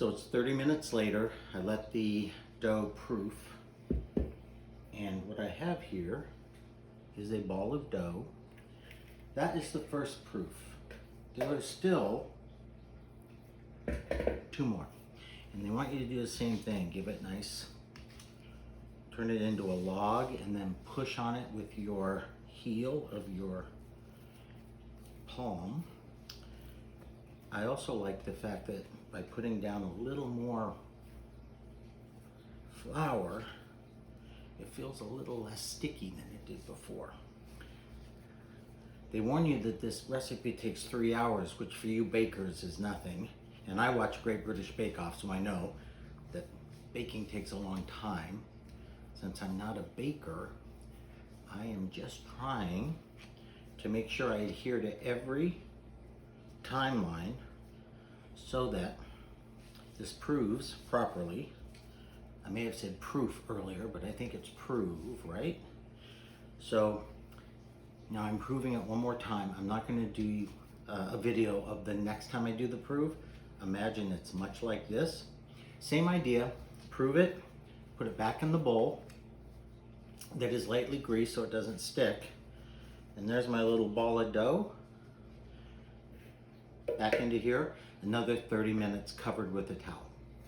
So it's 30 minutes later. I let the dough proof. And what I have here is a ball of dough. That is the first proof. There are still 2 more. And they want you to do the same thing. Give it nice, turn it into a log, and then push on it with your heel of your palm. I also like the fact that by putting down a little more flour, it feels a little less sticky than it did before. They warn you that this recipe takes 3 hours, which for you bakers is nothing. And I watch Great British Bake Off, so I know that baking takes a long time. Since I'm not a baker, I am just trying to make sure I adhere to every timeline so that this proves properly. I may have said proof earlier, but I think it's prove, right? So now I'm proving it one more time. I'm not going to do a video of the next time I do the prove. Imagine it's much like this. Same idea, prove it, put it back in the bowl that is lightly greased so it doesn't stick. And there's my little ball of dough. Back into here, another 30 minutes covered with a towel.